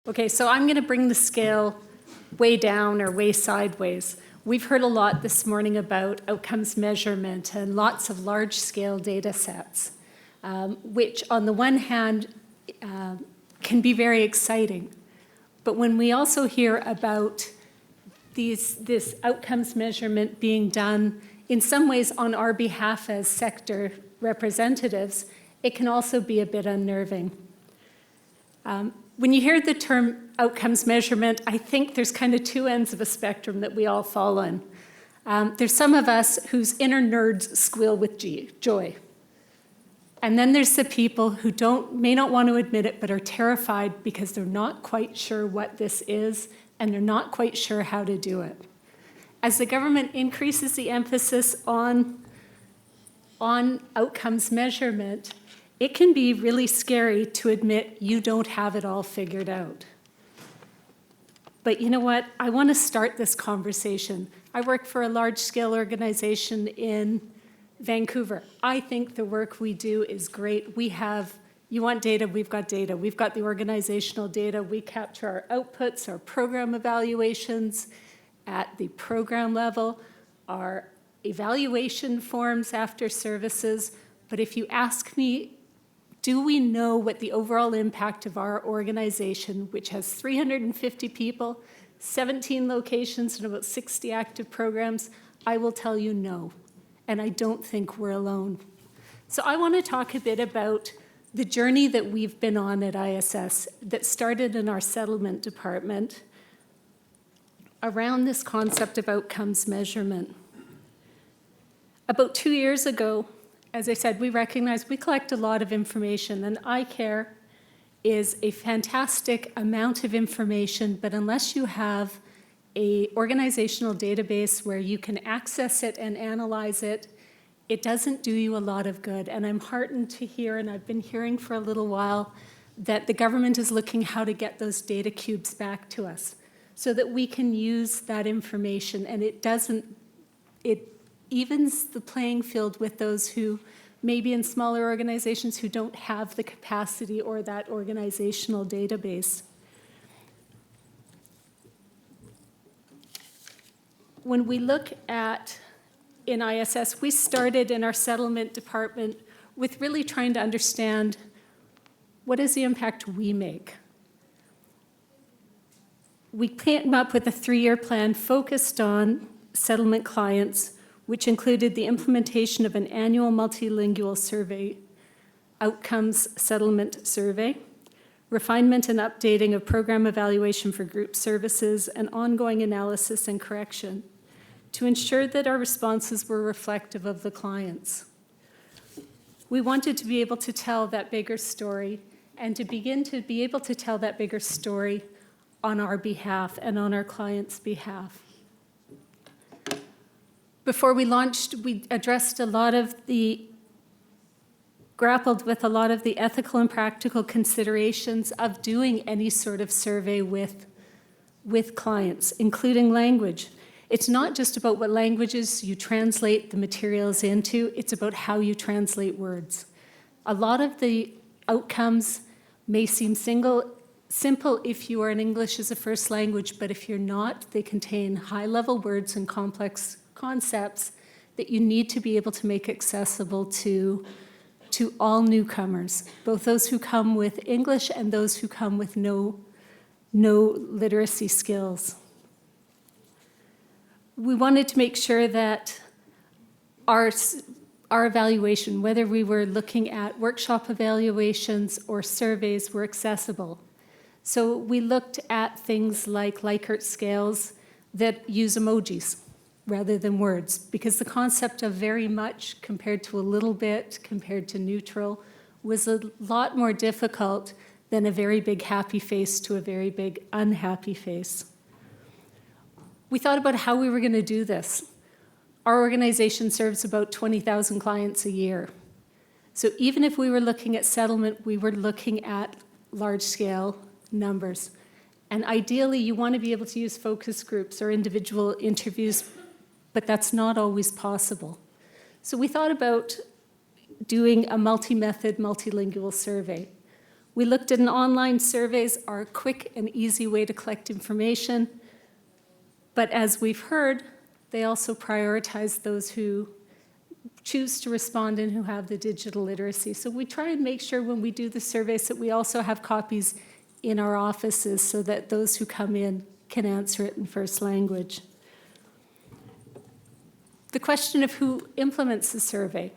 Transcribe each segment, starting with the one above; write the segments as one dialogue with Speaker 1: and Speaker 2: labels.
Speaker 1: Okay, so I'm going to bring the scale way down or way sideways. We've heard a lot this morning about outcomes measurement and lots of large-scale data sets, which on the one hand can be very exciting. But when we also hear about this outcomes measurement being done in some ways on our behalf as sector representatives, it can also be a bit unnerving. When you hear the term outcomes measurement, I think there's kind of two ends of a spectrum that we all fall on. There's some of us whose inner nerds squeal with joy. And then there's the people who may not want to admit it, but are terrified because they're not quite sure what this is, and they're not quite sure how to do it. As the government increases the emphasis on outcomes measurement, it can be really scary to admit you don't have it all figured out. But you know what? I want to start this conversation. I work for a large-scale organization in Vancouver. I think the work we do is great. You want data, we've got data. We've got the organizational data. We capture our outputs, our program evaluations at the program level, our evaluation forms after services. But if you ask me, do we know what the overall impact of our organization, which has 350 people, 17 locations, and about 60 active programs, I will tell you no. And I don't think we're alone. So I want to talk a bit about the journey that we've been on at ISS that started in our settlement department around this concept of outcomes measurement. About 2 years ago, as I said, we recognize we collect a lot of information, and iCare is a fantastic amount of information, but unless you have an organizational database where you can access it and analyze it, it doesn't do you a lot of good. And I'm heartened to hear, and I've been hearing for a little while, that the government is looking how to get those data cubes back to us so that we can use that information, and it evens the playing field with those who maybe in smaller organizations who don't have the capacity or that organizational database. When we look at in ISS, we started in our settlement department with really trying to understand what is the impact we make. We came up with a 3-year plan focused on settlement clients, which included the implementation of an annual multilingual survey, outcomes settlement survey, refinement and updating of program evaluation for group services, and ongoing analysis and correction to ensure that our responses were reflective of the clients. We wanted to be able to tell that bigger story and to begin to be able to tell that bigger story on our behalf and on our clients' behalf. Before we launched, we grappled with a lot of the ethical and practical considerations of doing any sort of survey with clients, including language. It's not just about what languages you translate the materials into, it's about how you translate words. A lot of the outcomes may seem simple if you are in English as a first language, but if you're not, they contain high-level words and complex concepts that you need to be able to make accessible to all newcomers, both those who come with English and those who come with no literacy skills. We wanted to make sure that our evaluation, whether we were looking at workshop evaluations or surveys, were accessible. So we looked at things like Likert scales that use emojis rather than words, because the concept of very much compared to a little bit, compared to neutral, was a lot more difficult than a very big happy face to a very big unhappy face. We thought about how we were going to do this. Our organization serves about 20,000 clients a year. So even if we were looking at settlement, we were looking at large-scale numbers. And ideally, you want to be able to use focus groups or individual interviews, but that's not always possible. So we thought about doing a multi-method, multilingual survey. We looked at an online surveys are a quick and easy way to collect information, but as we've heard, they also prioritize those who choose to respond and who have the digital literacy. So we try and make sure when we do the surveys that we also have copies in our offices so that those who come in can answer it in first language. The question of who implements the survey.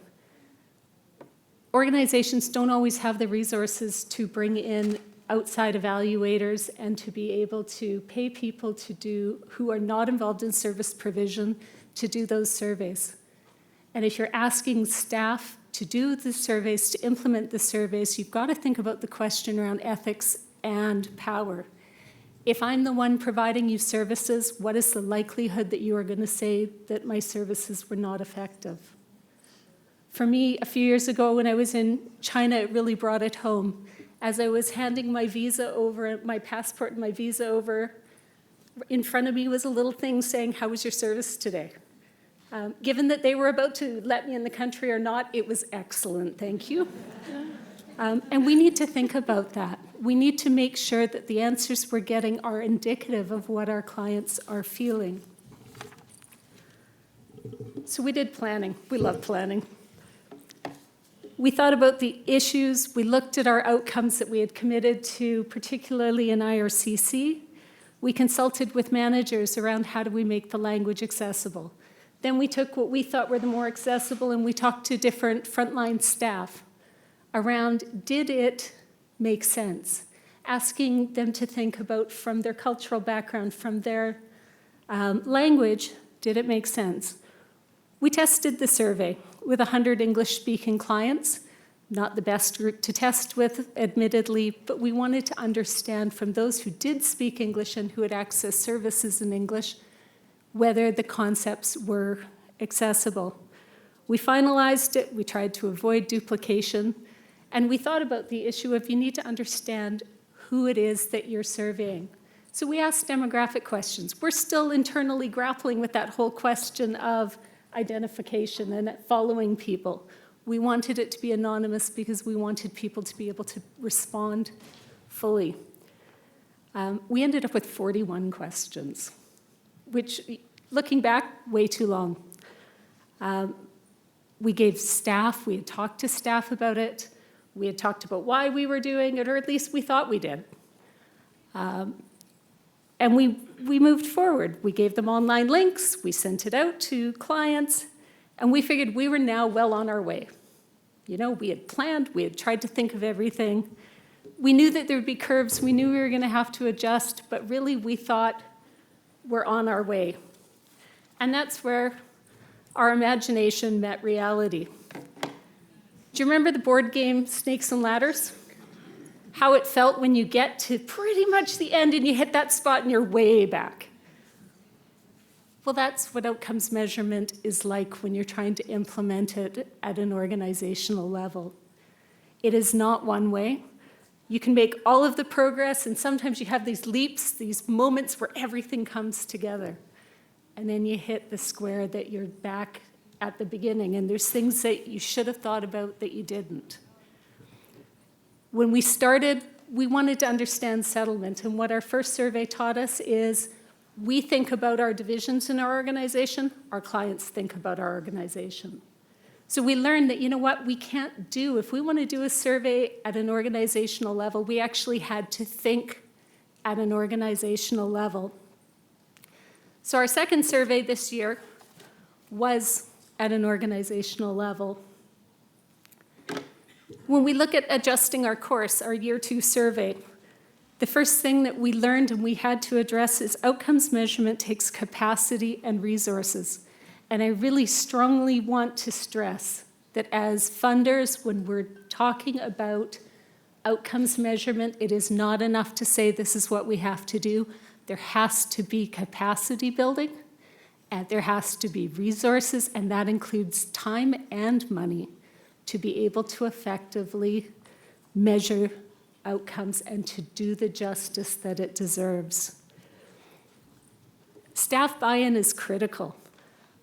Speaker 1: Organizations don't always have the resources to bring in outside evaluators and to be able to pay people who are not involved in service provision to do those surveys. And if you're asking staff to do the surveys, to implement the surveys, you've got to think about the question around ethics and power. If I'm the one providing you services, what is the likelihood that you are going to say that my services were not effective? For me, a few years ago when I was in China, it really brought it home. As I was handing my visa over, my passport and my visa over, in front of me was a little thing saying, "How was your service today?" Given that they were about to let me in the country or not, it was excellent, thank you. And we need to think about that. We need to make sure that the answers we're getting are indicative of what our clients are feeling. So we did planning. We love planning. We thought about the issues. We looked at our outcomes that we had committed to, particularly in IRCC. We consulted with managers around how do we make the language accessible. Then we took what we thought were the more accessible and we talked to different frontline staff around, did it make sense? Asking them to think about from their cultural background, from their language, did it make sense? We tested the survey with 100 English-speaking clients, not the best group to test with, admittedly, but we wanted to understand from those who did speak English and who had access services in English, whether the concepts were accessible. We finalized it, we tried to avoid duplication, and we thought about the issue of you need to understand who it is that you're surveying. So we asked demographic questions. We're still internally grappling with that whole question of identification and following people. We wanted it to be anonymous because we wanted people to be able to respond fully. We ended up with 41 questions, which, looking back, way too long. We gave staff, we had talked to staff about it, we had talked about why we were doing it, or at least we thought we did. And we moved forward. We gave them online links, we sent it out to clients, and we figured we were now well on our way. You know, we had planned, we had tried to think of everything. We knew that there would be curves, we knew we were going to have to adjust, but really we thought we're on our way. And that's where our imagination met reality. Do you remember the board game Snakes and Ladders? How it felt when you get to pretty much the end and you hit that spot and you're way back. Well, that's what outcomes measurement is like when you're trying to implement it at an organizational level. It is not one way. You can make all of the progress, and sometimes you have these leaps, these moments where everything comes together. And then you hit the square that you're back at the beginning, and there's things that you should have thought about that you didn't. When we started, we wanted to understand settlement, and what our first survey taught us is we think about our divisions in our organization, our clients think about our organization. So we learned that, you know what, we can't do, if we want to do a survey at an organizational level, we actually had to think at an organizational level. So our second survey this year was at an organizational level. When we look at adjusting our course, our year 2 survey, the first thing that we learned and we had to address is outcomes measurement takes capacity and resources. And I really strongly want to stress that as funders, when we're talking about outcomes measurement, it is not enough to say this is what we have to do. There has to be capacity building, and there has to be resources, and that includes time and money to be able to effectively measure outcomes and to do the justice that it deserves. Staff buy-in is critical.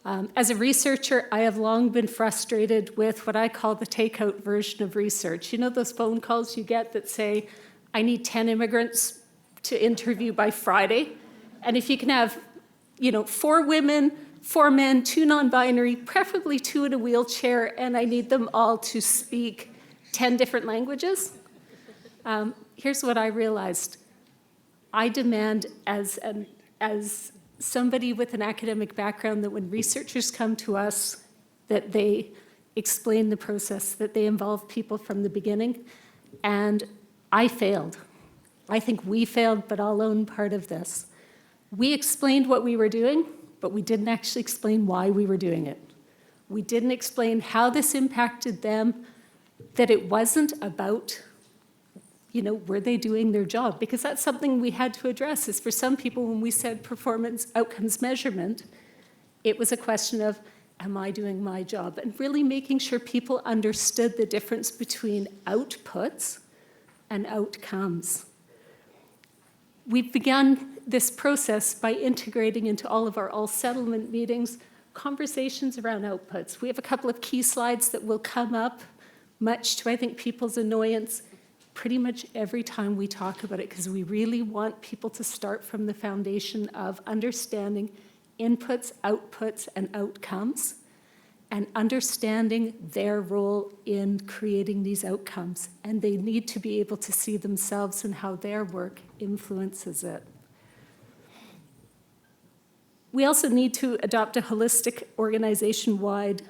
Speaker 1: As a researcher, I have long been frustrated with what I call the takeout version of research. You know those phone calls you get that say, I need 10 immigrants to interview by Friday, and if you can have 4 women, 4 men, 2 non-binary, preferably 2 in a wheelchair, and I need them all to speak 10 different languages. Here's what I realized. I demand as somebody with an academic background that when researchers come to us, that they explain the process, that they involve people from the beginning. And I failed. I think we failed, but I'll own part of this. We explained what we were doing, but we didn't actually explain why we were doing it. We didn't explain how this impacted them, that it wasn't about were they doing their job? Because that's something we had to address, is for some people, when we said performance outcomes measurement, it was a question of, am I doing my job? And really making sure people understood the difference between outputs and outcomes. We've begun this process by integrating into all of our all-settlement meetings conversations around outputs. We have a couple of key slides that will come up, much to, I think, people's annoyance, pretty much every time we talk about it, because we really want people to start from the foundation of understanding inputs, outputs, and outcomes, and understanding their role in creating these outcomes. And they need to be able to see themselves and how their work influences it. We also need to adopt a holistic organization-wide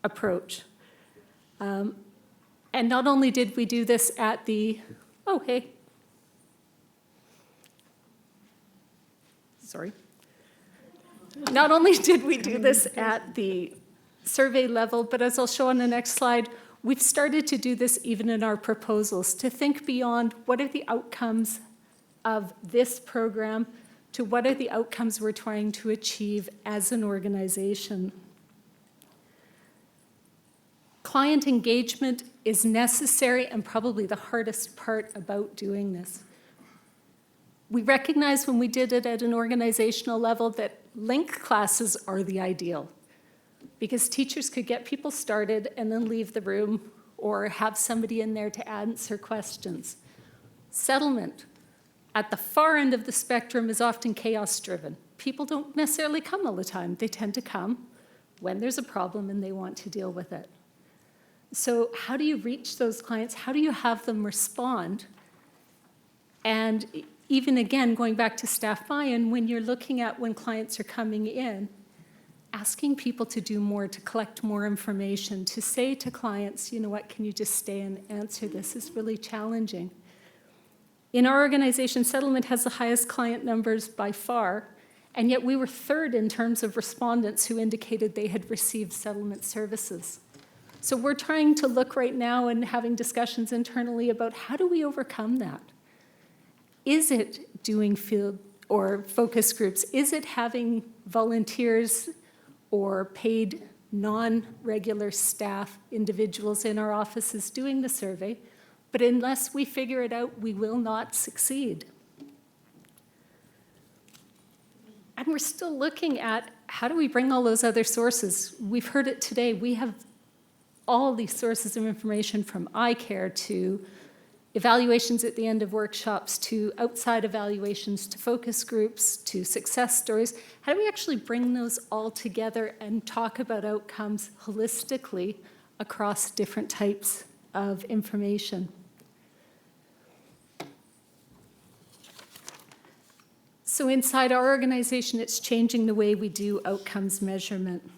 Speaker 1: approach. And not only did we do this at the, Not only did we do this at the survey level, but as I'll show on the next slide, we've started to do this even in our proposals, to think beyond what are the outcomes of this program to what are the outcomes we're trying to achieve as an organization. Client engagement is necessary and probably the hardest part about doing this. We recognized when we did it at an organizational level that link classes are the ideal, because teachers could get people started and then leave the room or have somebody in there to answer questions. Settlement, at the far end of the spectrum, is often chaos-driven. People don't necessarily come all the time. They tend to come when there's a problem and they want to deal with it. So how do you reach those clients? How do you have them respond? And even again, going back to staff buy-in, when you're looking at when clients are coming in, asking people to do more, to collect more information, to say to clients, you know what, can you just stay and answer this, is really challenging. In our organization, settlement has the highest client numbers by far, and yet we were third in terms of respondents who indicated they had received settlement services. So we're trying to look right now and having discussions internally about how do we overcome that? Is it doing field or focus groups? Is it having volunteers or paid non-regular staff individuals in our offices doing the survey? But unless we figure it out, we will not succeed. And we're still looking at how do we bring all those other sources? We've heard it today. We have all these sources of information, from iCare to evaluations at the end of workshops, to outside evaluations, to focus groups, to success stories. How do we actually bring those all together and talk about outcomes holistically across different types of information? So inside our organization, it's changing the way we do outcomes measurement.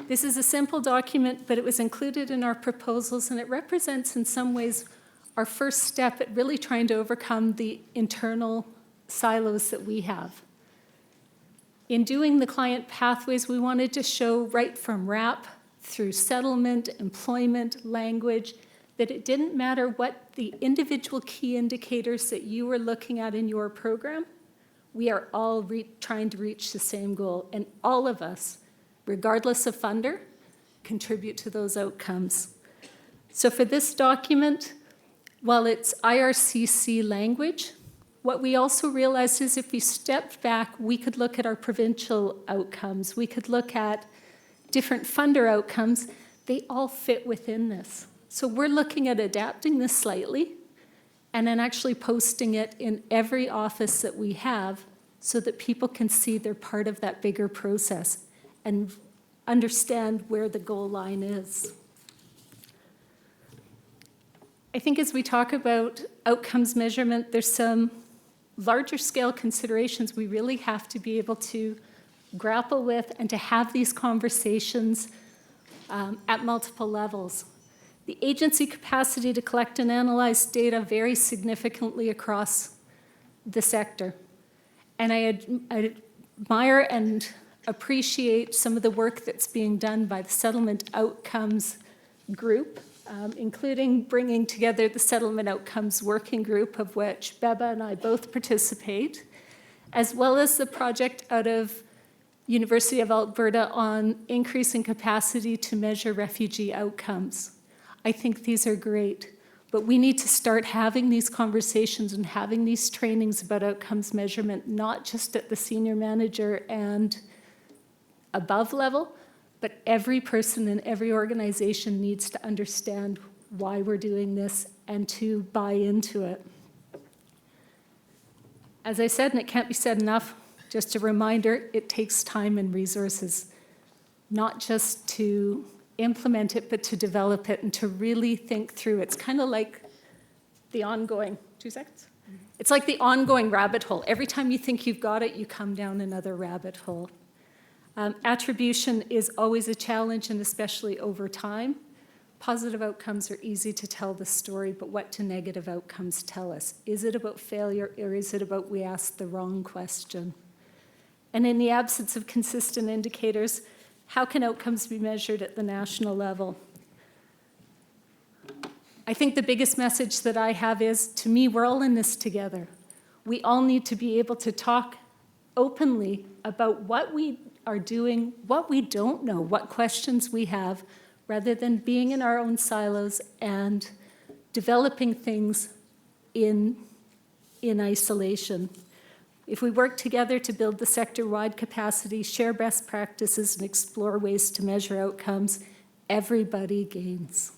Speaker 1: This is a simple document, but it was included in our proposals, and it represents in some ways our first step at really trying to overcome the internal silos that we have. In doing the client pathways, we wanted to show right from RAP through settlement, employment, language, that it didn't matter what the individual key indicators that you were looking at in your program, we are all trying to reach the same goal, and all of us, regardless of funder, contribute to those outcomes. So for this document, while it's IRCC language, What we also realized is if we stepped back, we could look at our provincial outcomes. We could look at different funder outcomes. They all fit within this. So we're looking at adapting this slightly and then actually posting it in every office that we have so that people can see they're part of that bigger process and understand where the goal line is. I think as we talk about outcomes measurement, there's some larger scale considerations we really have to be able to grapple with and to have these conversations at multiple levels. The agency capacity to collect and analyze data varies significantly across the sector. And I admire and appreciate some of the work that's being done by the Settlement Outcomes Group, including bringing together the Settlement Outcomes Working Group, of which Beba and I both participate, as well as the project out of University of Alberta on increasing capacity to measure refugee outcomes. I think these are great, but we need to start having these conversations and having these trainings about outcomes measurement, not just at the senior manager and above level, but every person in every organization needs to understand why we're doing this and to buy into it. As I said, and it can't be said enough, just a reminder, it takes time and resources, not just to implement it, but to develop it and to really think through. It's kind of like the ongoing, 2 seconds? It's like the ongoing rabbit hole. Every time you think you've got it, you come down another rabbit hole. Attribution is always a challenge, and especially over time. Positive outcomes are easy to tell the story, but what do negative outcomes tell us? Is it about failure, or is it about we asked the wrong question? And in the absence of consistent indicators, how can outcomes be measured at the national level? I think the biggest message that I have is, to me, we're all in this together. We all need to be able to talk openly about what we are doing, what we don't know, what questions we have, rather than being in our own silos and developing things in isolation. If we work together to build the sector-wide capacity, share best practices, and explore ways to measure outcomes, everybody gains.